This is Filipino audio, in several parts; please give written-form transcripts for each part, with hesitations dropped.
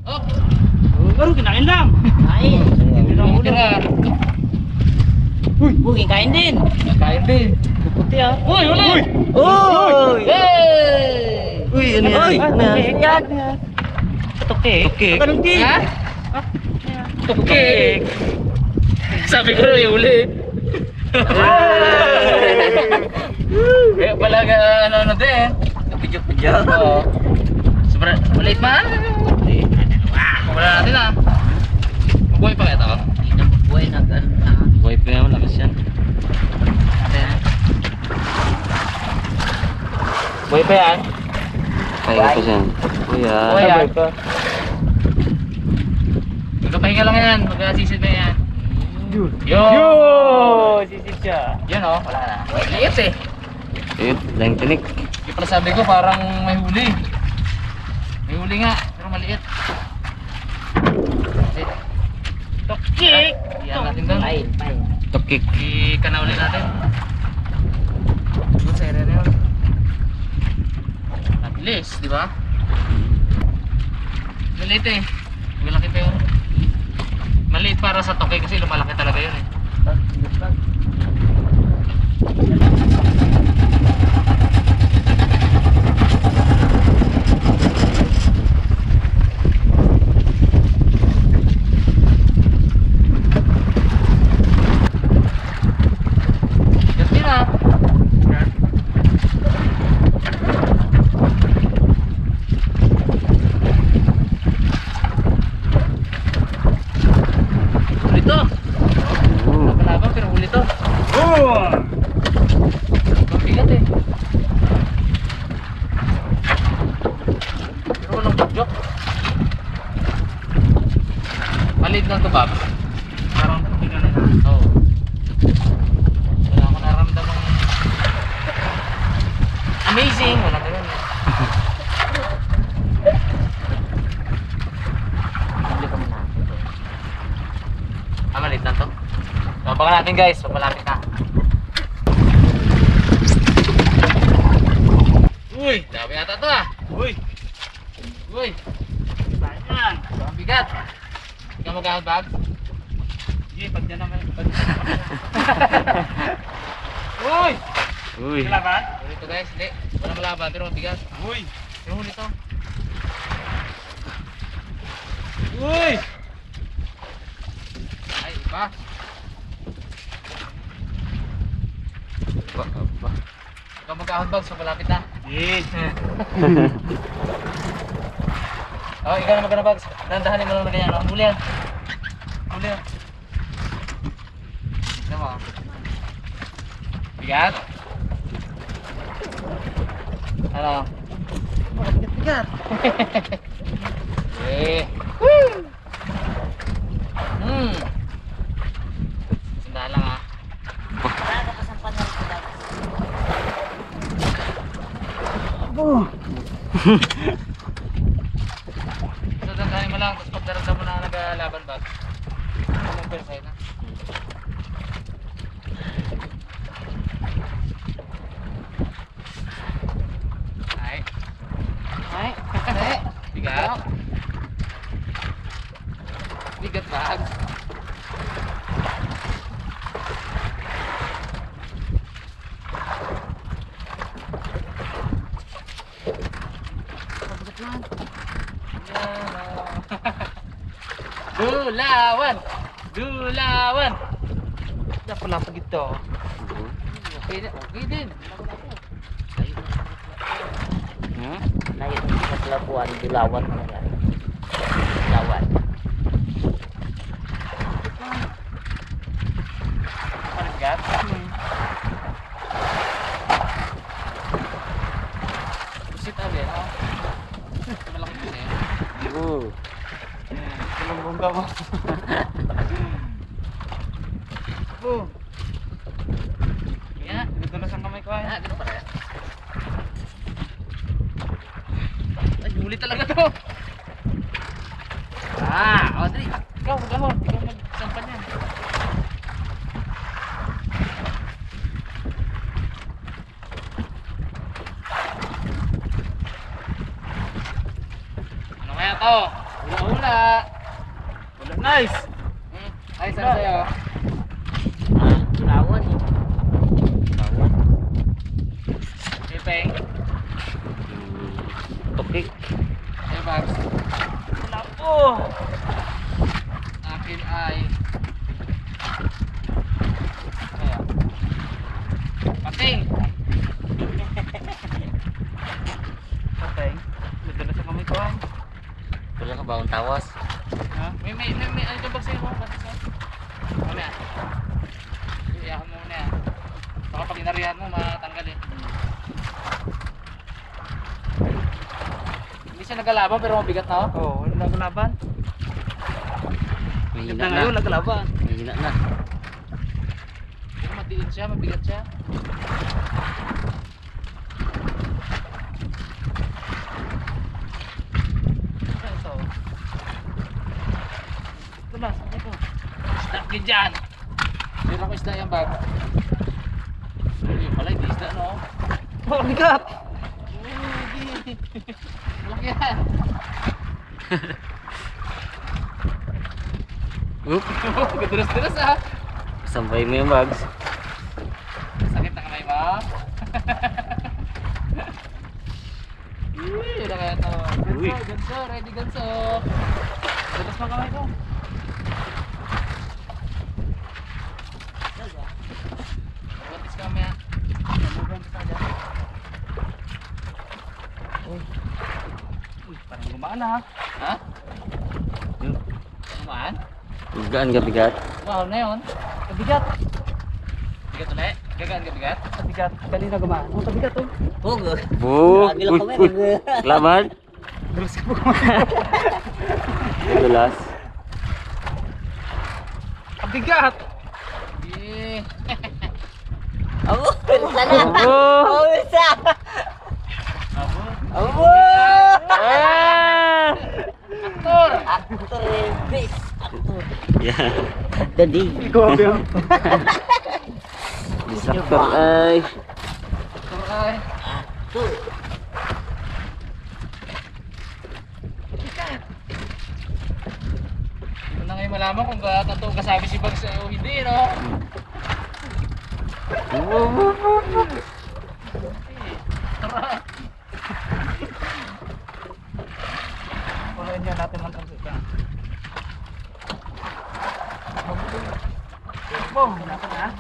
Oh. Baru kinain lang. Kain. Hindi na tira. Uy, kain din. Kain din. Puti ah. Uy, uli. Uy! Hey! Uy, ano yan? Ano yan? Tukik. Tukik. Anong di? Ha? Tukik. Sabi ko rin uli. Kaya pala ano din. Pidyo-pidyo. Oo. Sobrang maliit man. Wala natin ah. Mabuhay pa kaya ito? Hindi na magbuhay na gano'n na. Buhay pa yan, lakas yan. Buhay pa yan. Kaya pa siya. Kuya. Buhay yan. pa. Magkapahinga lang yan. Magkasisid na yan. Yo! Sisid siya. Yan oh. Wala na. Liit eh. Ayun, lang tinik. Yung pala sabi ko parang may huli. May huli nga. Pero maliit. Tukik. Iyan natin doon. Pain. Tukik. Ikanawin natin. Doon sa area na yun. At least, di ba? Maliit eh. Malaki pa yun. Maliit para sa toke kasi lumalaki talaga yun eh. Kasi na. Huli to. Laban-laban pero huli to. Mabigat eh. Pero walang bugyok. Maliit lang to, Bob. Parang tingnan na. Oo. Wala akong naramdamang amazing. Wala ka yun. Hindi ko na. Maliit lang to. Abangan natin guys, pag malapit na. Uy, dami yata to ah. Uy. Uy, Bayan. ang bigat. Hindi ka mag-ahod bag? Sige, pag dyan naman. Uy! Uy. Kalaban? Huli to guys, hindi. Wala malaban pero mabigat. Uy. Pero huli to. Uy. Ay, iba. Ikaw mag-ahod bag, so malapit na. Yes. Oh, ikaw na mag-ahod bag. Dandahanin mo lang na ganyan. Oh, huli yan. Huli yan. Tignan mo. Bigat? Ano? Bigat. Eh. Woo! Sandaan lang ah. Wala ka pa sa panel ko daw. So, dandahanin mo lang. Tapos pagdaramdam mo na naglalaban bag. Anong persay na? Ay. Ay. Ay. Bigat. Bigat bag. Dulawan! Dulawan! Pula pa gitu. Okay din. Ha? Layo ng paglapuan, dilawan mo yan. Dilawan. Bigat. Busit abin. Malaki kasi. Bongga mo. Ya, Dudulas ang kamay ko ay. ya, gitu pare. Ay, huli talaga to. Ah, Audrey, ikaw maghahon. Ikaw magsampan yan. Ano kaya to? Ula-ula. Wala. Wala, nice. Ay, saan sa'yo? Dilawan eh. Pipeng. Okay. Ay, Babs. Wala po. Akin ay... Kaya. Pating. Patay. Nagdala sa kamay ko ay. Wala ka ba ang tawas? Ha? May, ano yung bag sa'yo mo? Mamaya. Iyakan mo muna yan. Baka pag inarihan mo, matanggal eh. Hindi siya nagalaban pero mabigat na oh. Oo, wala na laban. Mahina Ganda na. ngayon, naglaban. Mahina na. Pero matiid siya, mabigat siya. Ito. Ito na, ito. Isda ka dyan. Meron ko isda yung bag. Ayun pala, hindi isda no. Oh, bigat. Hindi. Malaki yan. Oop. Gadulas-dulas ah. Sampay mo yung bags. Sakit na kamay mo. Yun na kaya to. Uy. Ganso, ganso, ready ganso. Gadulas mo kamay ko. Gantis ka mamaya. Gantis ka dyan. Uy, parang gumaan ha. Ha? Kumaan? Gaan ka bigat. Wow na yun. Kabigat. Bigat ulit? Gagaan ka bigat? Kabigat. Kanina gumaan. Oh, kabigat oh. Bug. Oh, Grabe lang kami. Laban. Dulas ka po. Dulas. Kabigat. Eh. Abo. Sana. Abo. Isa. Abo. Abo. Aktor! Aktor bis. Aktor. Yeah. Dadi. Ikaw ba? Disaktor ay. Aktor ay. Aktor. Ito na ngayon malaman kung totoo kasabi si Bugs o hindi, no? Tara. Pulain niya natin lang kung saan. Boom, natin ha.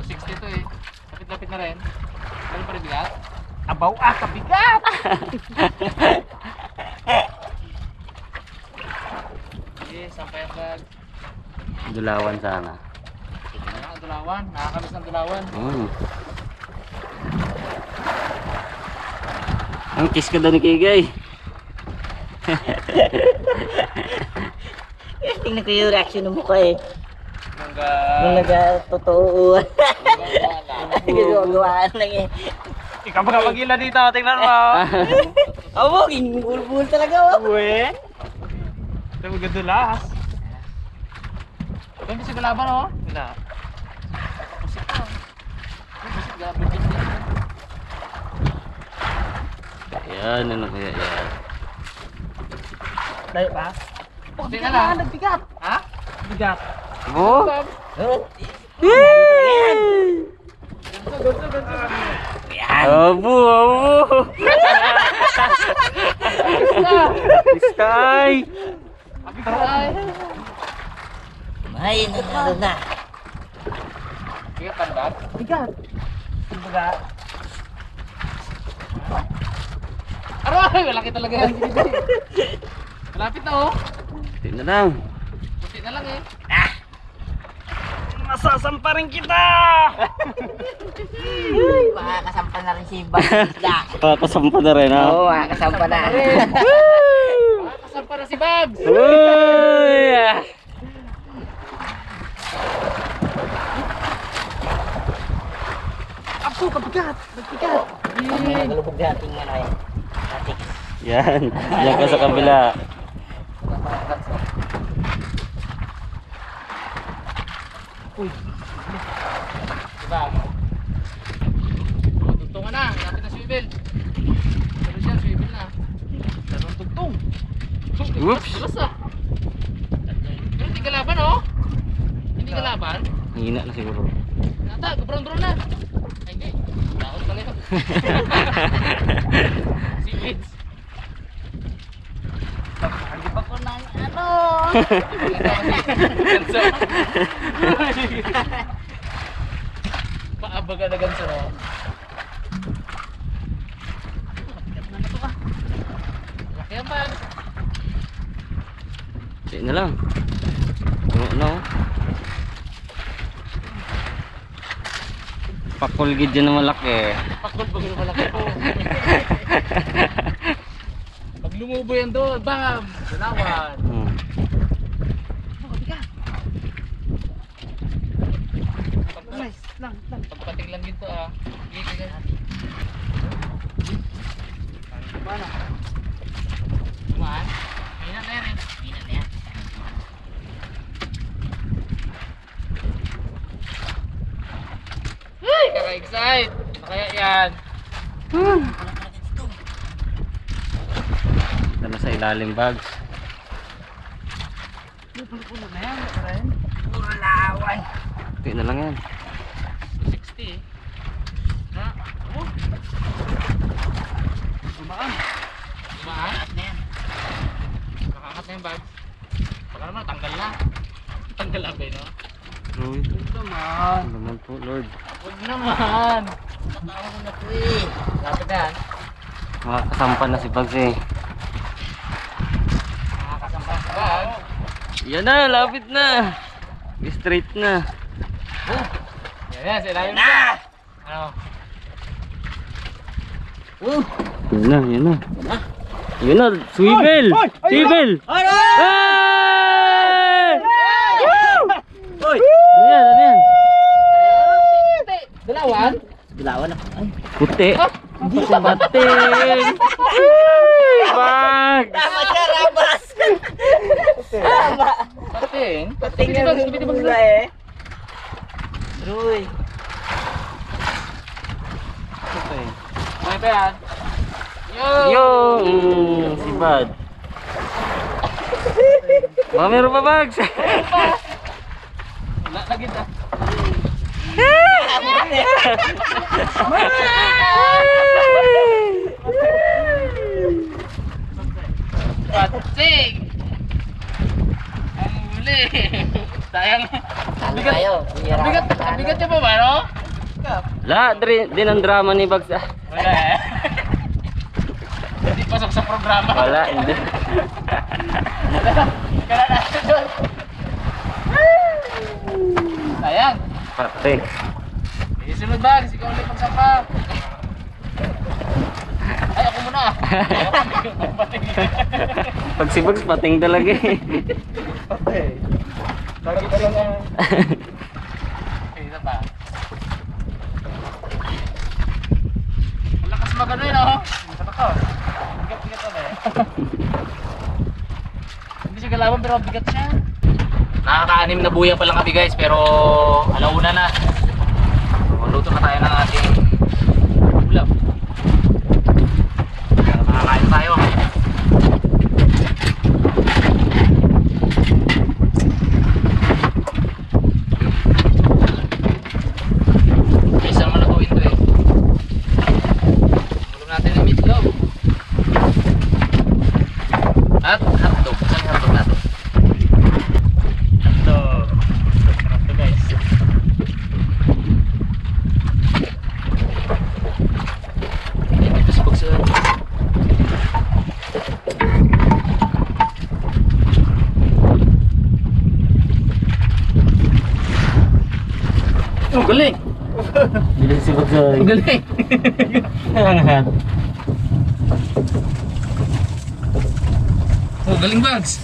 260 to eh. Lapit-lapit na rin. Ano pa rin bigat? Abaw kabigat. Sige, sampay ang bag. Dulawan sana. Ang dulawan. Nakakamiss ng dulawan. Ang kiss ka daw ni Kigay. Tingnan ko yung reaction ng mukha eh. Nung nag-totoo. Gagawaan lang eh. Ikaw ba kapagila dito? Tingnan mo. Abo, kingbulbul talaga oh. Uwe. Ito magadulas. Ito yung sigalaban, oh. Wala. Pusit ka. Pusit, gabit din. Yan, ano kaya yan? Dahil ba? Pusit na lang. Nagbigat. Ha? Bigat. Oh! Bob. Abo, abo! Sky! Ay. Ay, nanalo na. Bigat pa ba? Bigat. Bigat. Aray! Malaki talaga yan. Malapit na, oh. Tingnan lang. Pusit na lang, eh. Masasampa rin kita! Makakasampa na rin si Babs. Makakasampa na rin ha? Oo, makakasampa na. Kasampa na si Babs. Uy! Apo, kabigat! Nagbigat! Nagalubog natin ano eh. Atik. Yan. Yan ka sa kabila. Uy. Diba? Tugtungan na. Lapit na swivel. Pero siya, swivel na. Darong tugtong. Oops. Dulas ah. Pero hindi kalaban oh. Hindi kalaban. Hina na siguro. Nata, gabron-bron na. Ay hindi. Daot pala yun. Seaweeds. Hindi pa ko ng ano. Ganso. Paabaga na ganso no. Laki yan ba? Sige na lang. No. Pakulgid dyan na malaki. Pakul pag malaki po. Pag lumubo yan doon, bam! Dalawan. Pagpating lang dito ah. Gigi ka. Mana? Kumaan? Hina na yan eh. Hina na yan. Ay, kaka-excite. Kaya yan. Ito na sa ilalim bags. Puno na yan. Puro lawan. Ito na lang yan. 260 na. Oh. Gumaan. Gumaan? Na yan. Nakakat na yung bags. Baka naman tanggal na. Tanggal na ba yun no? Uy. Huwag naman. Ano naman po, Lord. Huwag naman. Natawa mo na po eh. Lapit na. Makakasampan na si bags eh. Nakakasampa sa bag. Yan na, lapit na. Straight na. Oh. Yan yan, sa ilalim na. Ano? Yan na. Yan na, swivel! Swivel! Ay! Hey! Hoy! Ano yan? Dalawan? Dilawan na. Ay. Puti. Hindi Pating! Bag! Tama siya, Rabas! Tama! Pating? Pating Piti yung bags, piti bags. mula eh. Ruy. May pa yan. Yo! Yung si Bad. Mga meron pa bags. Lagit ah. Pating! Ang huli. Sayang. Bigat niya pa ba, no? La, din ang drama ni bags. Wala eh. Hindi pasok sa programa. Wala, hindi. Kala natin doon. Sayang. Pating. Isunod bags, ikaw ulit pagsapa. Ay, ako muna. Pag si bags, pating talaga eh. Okay. Lagi pa lang ang... Isa pa. Ang lakas magano yun, oh. Isa pa ka. Bigat-bigat na eh. Hindi siya galawan pero bigat siya. Nakaka-anim na buya pa lang kami guys, pero alauna na. Luto na tayo ng ating ulam. Makakain tayo. Isa naman na gawin to eh. Ulam natin yung meatloaf. At hotdog. Saan yung hotdog natin? Hotdog. Sarap to guys. Ito sa buksa. Oh, galing! Bilang si bags ay. Galing! Nangangahan. Oh, galing bags!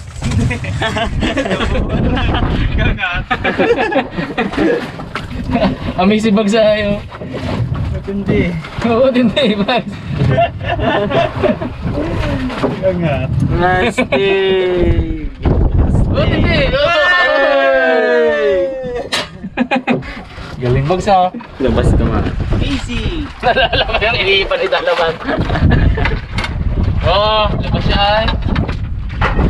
Amazing bags ayo. Matindi. Oo, hindi bags. Gangat. Plastic. Oo, hindi. Galing bags ah. Labas ka ma. Easy. Nalala ko yung iniipan ni Dalaman. Oo, labas siya ay.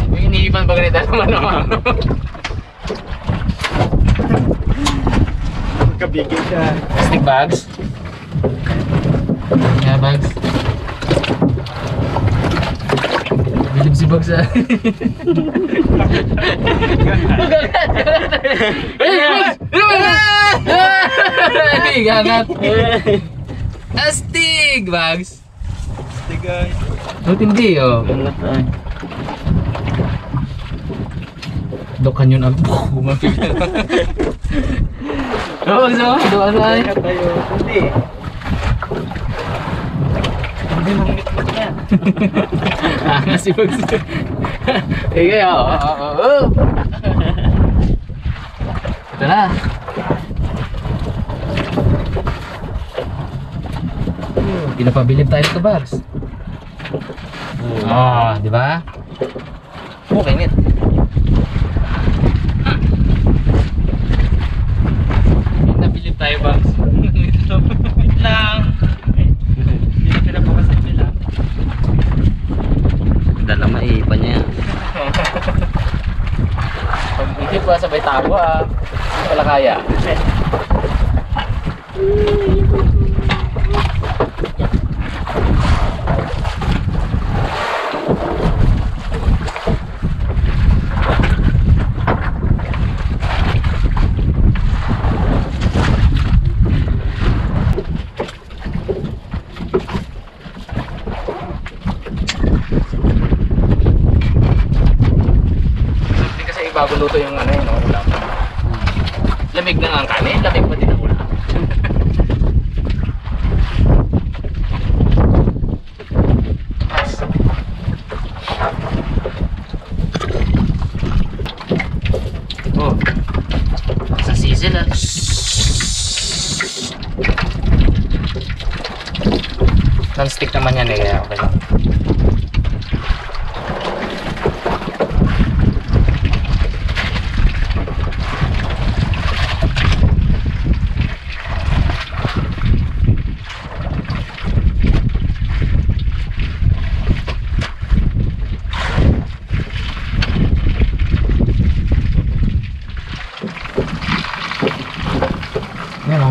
Yung ba ganito naman naman? Kabigil siya. Plastic bags. Yeah, bags. Bilib si bags ah. Gagat. Astig bags. Tigay. Hindi oh. Dokan yun ang bumapil. Oh, so, doon ay. Tayo. Hindi. Hindi mong mitmit niya. Nga si Bugs. Sige, oo. Ito na. Pinapabilib tayo nito, Bugs. Di ba? Okay, nit. Pinapabilib tayo, Bugs. Wait lang. Hindi na pinapapasin nila. Dala maipa niya. Pag hindi pa sabay tago hindi pala kaya. Bago luto yung ulam. Lamig na nga ang kanin, lamig pa din ang ulam. Oh, sa sizzle Non-stick naman yan kaya okay lang. Yan o.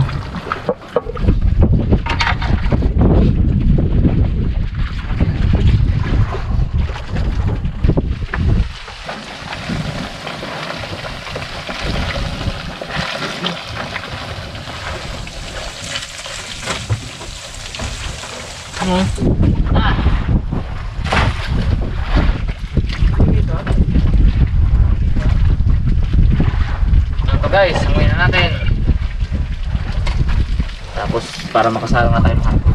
Ito guys, hanguin na natin. Tapos para makasara na tayo ng hapon.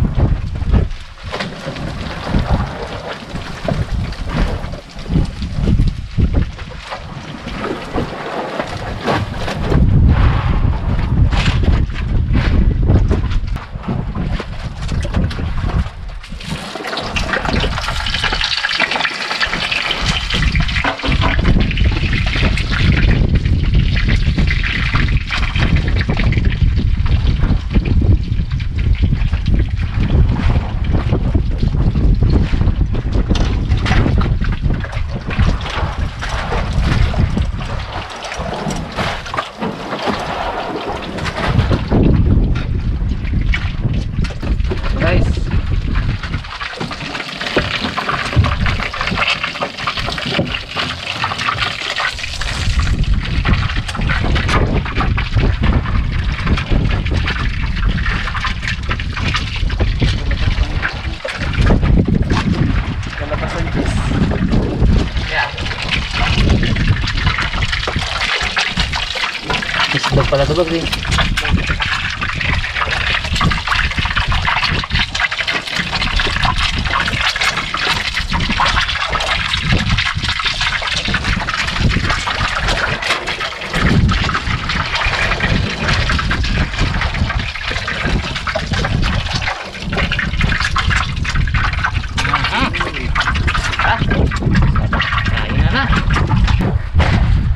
Islog pala ito, Bags, eh.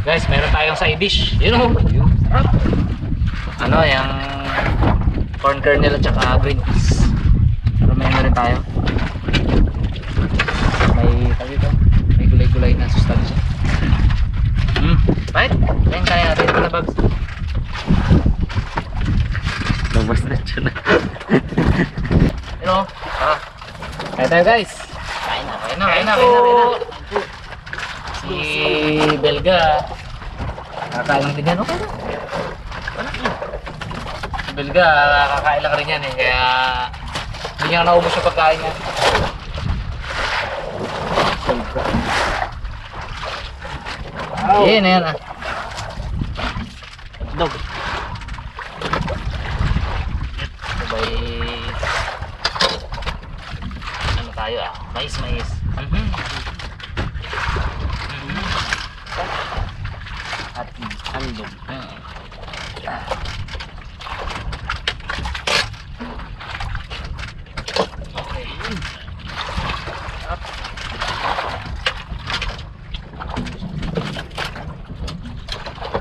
Guys, meron tayong side dish. You know, ano, yung corn kernel at saka green peas. Pero may rin tayo. May gulay-gulay na sustansya. Kaya tayo guys. Kain na. Kain na. Si Belga. Kakain lang din yan. Okay na. Wala. Si Belga, kakain lang rin yan eh. Kaya hindi niya naubos yung pagkain niya. Yan ah. Dog. Sabay ano tayo ah, mais. At andog.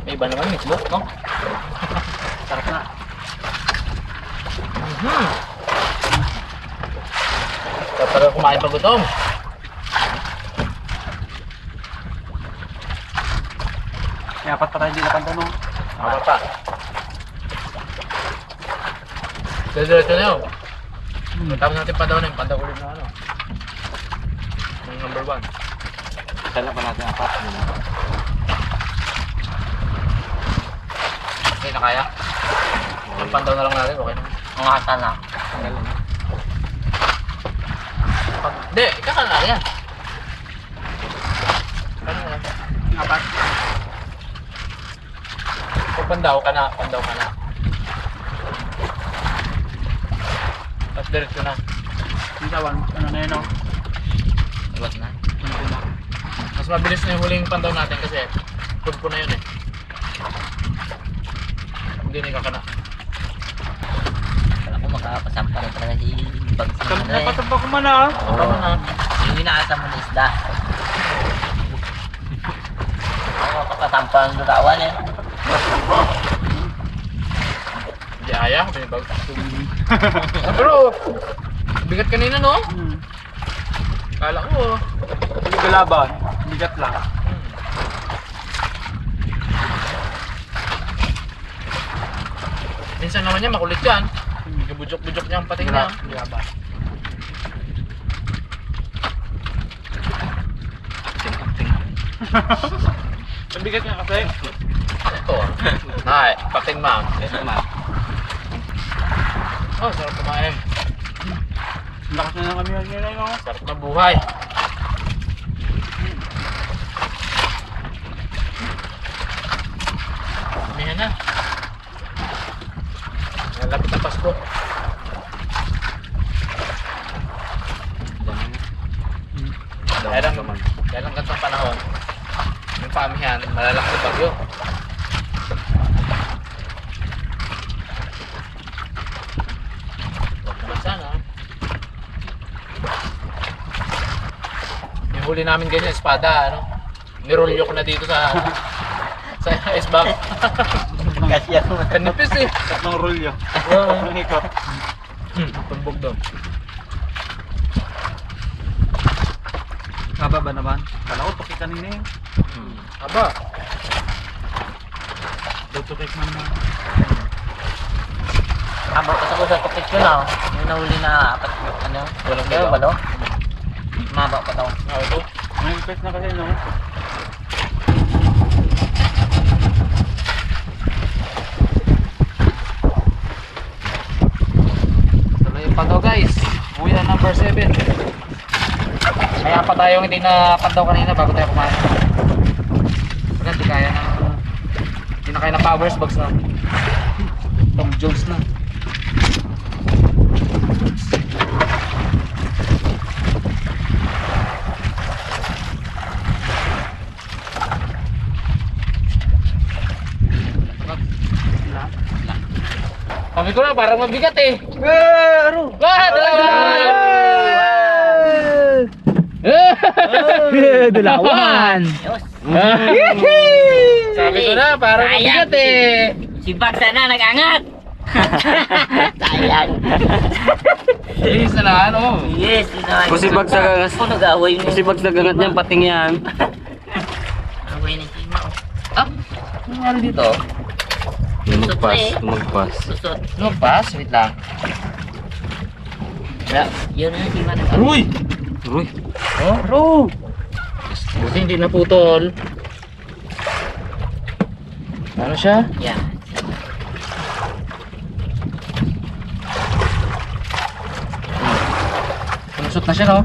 May iba naman mismo, no? Sarap na. Sarap talaga kumain pag gutom. Dapat pa tayo di napan no? Apa pa? Diretso na yun. Tapos natin pa daw na yung pandaw ulit na ano. Yung number 1. Dala pa natin apat. Okay na kaya? Yung pandaw na lang natin, okay na. Mga ata na. Hindi, ikakala na yan. Ano na? Apat. Pag pandaw ka na. Tapos diretso na. Yung tawan, ano na yun o? Iwas na. Mas mabilis na yung huling pandaw natin kasi pudpo na yun eh. Hindi na ikakana. Kala ko makakapasampa rin talaga si Bags na ano eh. Napataba ko man ah. Oo na. Yung inaasam mo na isda. Ako kapasampa ng lurawan eh. Hindi aya, binibag. Pero, bigat kanina no? Kala ko. Hindi galaban. Bigat lang. Minsan naman yan, makulit yan. Bujok-bujok niya ang pating niya. Galaban. Mabigat nga kasi. Ito ah. Ay, pating ma'am. Oh, sarap kumain. Lakas na lang kami yun ngayon no? Sarap na buhay. Damihan na. Malapit ang Pasko. Kaya lang gantong panahon, yung pamihan, malalaki yung bagyo. Huwag naman sana. Yung huli namin ganyan, espada, ano? Nirolyo ko na dito sa sa S-Bank. Kasi ako. Kanipis eh. Tatlong rolyo. Oo. Ang hikot. Tumbog doon. Haba ba naman? Kala ko paki kanina yun. Aba. Tutukik man na. Habang kasama sa tupik yun ah. Yung nahuli na apat. Ano? Walang Kaya dilaw. ba daw? Maba pa daw. Ano ito? May pes na kasi no? Tuloy yung pandaw guys. Uwi na number 7. Kaya pa tayong hindi na pandaw kanina bago tayo kumain. Pagka hindi kaya na hindi na kaya na powers bags na. Tom Jones na. Sabi ko na parang mabigat eh. Pero! Dalawa! Dalawan! Yos. Sabi ko na parang mabigat eh. Si Bags na nag-angat. Sayang. Yes na ano. Yes, yun na. Kung si Bags nag-angat. Kung nag-away mo. Kasi pag nagangat niyan, pating yan. Away ng sima. Ah, ano nangyari dito? Magpas, magpas. Susot. No pass, wait lang. Yun na si Manang. Aroy! Aroy! Oh, aro! Buti hindi naputol. Ano siya? Yan. Pumusot na siya, no?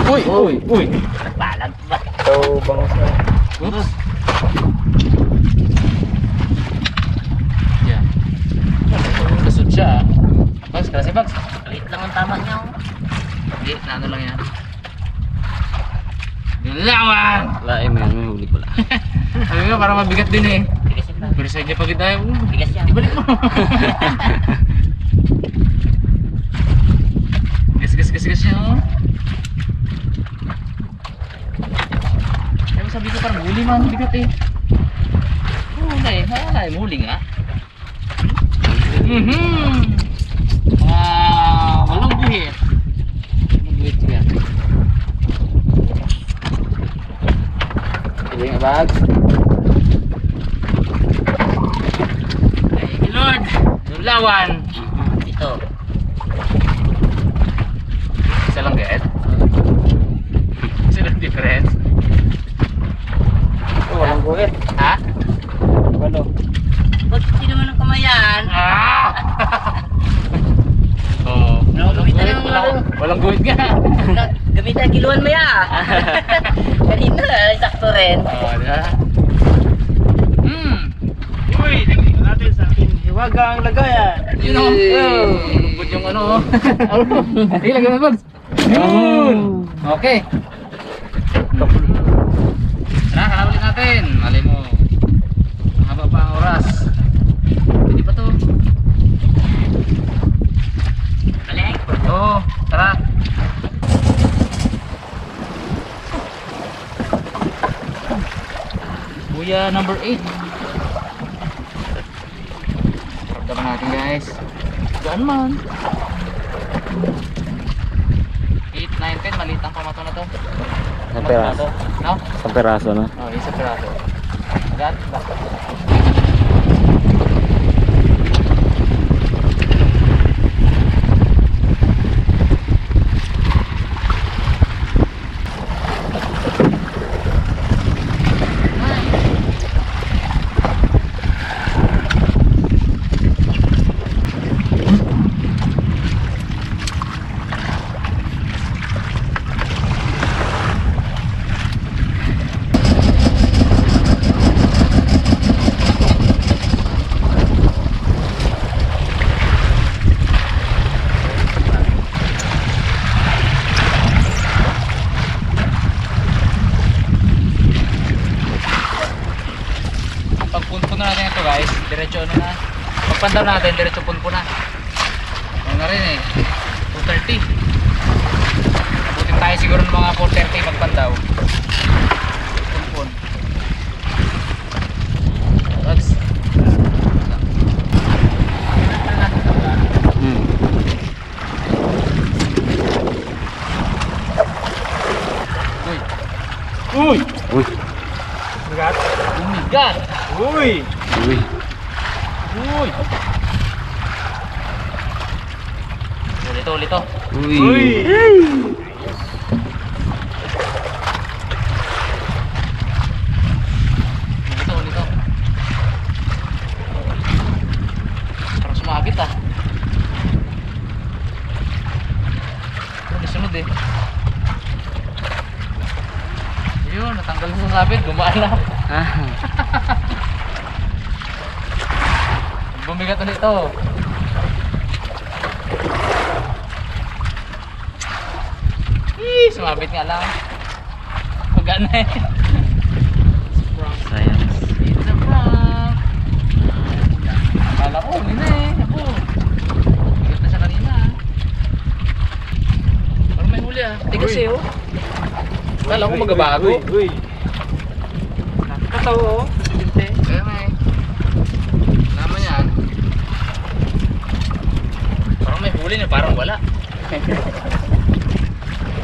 Uy! Uy! Uy! Balag ba? So, bangus na. Oops! Yan. Lusot siya. Bags, kasi bags. Kalit lang ang tama niya. Oh. Hindi, naano lang yan. Dilawan! Lain mo yan, may huli ko lang. Sabi nga, parang mabigat din eh. Bigas yan ba? Pero sa inyo pagod tayo, Bigas yan. ibalik mo. Gas siya, oh. Kaya sabi ko parang huli man, bigat eh. Wala eh, huli nga. Walang buhit. Walang buhit siya. Pili nga bag. Ay, Lord! Dulawan! Ito. Isa lang get? Isa lang difference? Walang guhit. Ha? Walo. Ba't hindi naman ang kamayan? Ah! Oh, Gamitan ng walang guhit nga. Gamitan kiluan mo ya. Kanina sakto rin. Oh, diba? Uy, tingnan natin sa ating hiwagang lagayan. Yun o. Lubod yung ano o. Sige, lagyan mo bags. Yun! Okay. Tara, kalawalin natin. Malay mo. Haba pa ang oras. Pwede pa to. Balik. Oo, tara. Buya number 8. Ramdaman natin guys. Gaan man. 8, 9, 10. Maliit ang pamato na to. Isang peraso. No? Isang peraso, no? Oh, isang piraso. Gaan ba? Pagpunpun na natin ito guys, diretso ano na. Pagpandaw natin, diretso punpun na. Ano na rin eh, 2:30. Abutin tayo siguro ng mga 4:30 magpandaw. Punpun. Bags. Uy! Uy! Uy! Bigat! Bigat! Uy! Uy! Uy! Ulit to. Uy! Ulit to. Parang sumabit ah. Ano sunod eh. Yun, natanggal na sa sabit, gumaan na. Bumigat ulit ito. Sumabit nga lang. Pagana eh. Science. It's a prank. Akala ko, huli na eh. Ako. Bigat na siya kanina. Parang may huli ah. Tigas eh oh. Akala ko magabago. Uy! Nakakatawa oh. Kaya nga eh. Naman yan. Parang may huli na parang wala.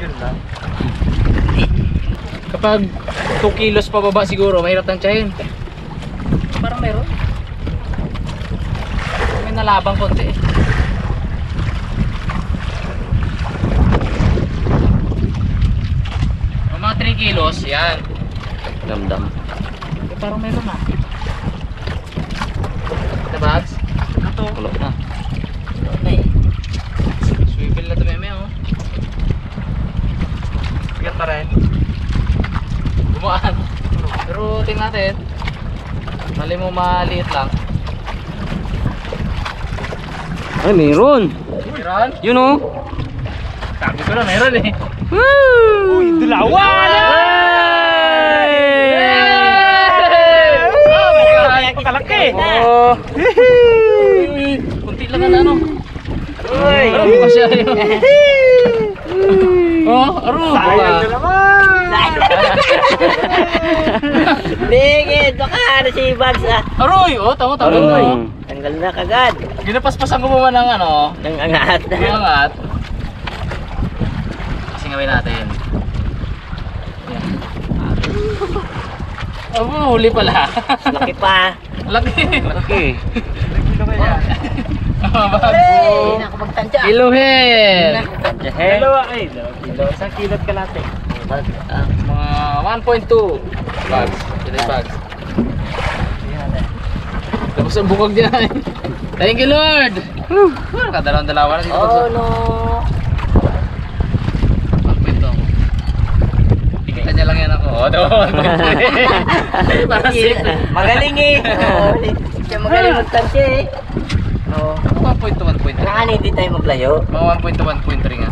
Yun lang. Kapag 2 kilos pababa siguro, mahirap tang tiyahin. Parang meron. May nalabang konti eh. kilos, yan. Damdam. Eh, parang meron na. The bags? Ito. Wala na. Swivel na ito, meme, oh. Bigat pa rin. Gumaan. Pero tingnan natin. Mali mo maliit lang. Ay, meron. Meron? Yun oh. Sabi ko na meron eh. Uy, dulawan! Oh my God! Pakalaki! Oh. Kunti lang na ano. Uy. Aro buka siya yun. Oh, aro buka. Sayang na naman! Dingit, baka ano si Bugs ah. Aroy! Oh, tama. Aroy. Tanggal na kagad. Ginapaspasan ko pa man ng ano. Nang angat. Angat. Singawin natin. Yan. Oh, huli pala. Laki pa. Laki. Laki. Kilo kaya? Hindi na ako magtansya. Iluhin. Dalawa ay, 2 kilo. Isang kilot kalate. Mga 1.2 bags. Ito yung bags. Tapos ang bukog dyan. Thank you Lord. Nakadalawan-dalawa na dito. Oh no. Ito. Tingnan niya lang yan ako. Oh, doon. Para safe. Magaling eh. Oo, siya magaling magtansya eh. Oo. 1.2, 1.3. Kailangan hindi tayo maglayo. Mga 1.2, 1.3 nga.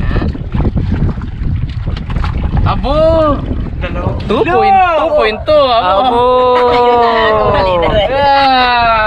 Yan. Abo! Dalawa. 2.2. Abo! Ayun na, ito mali na rin. Yeah!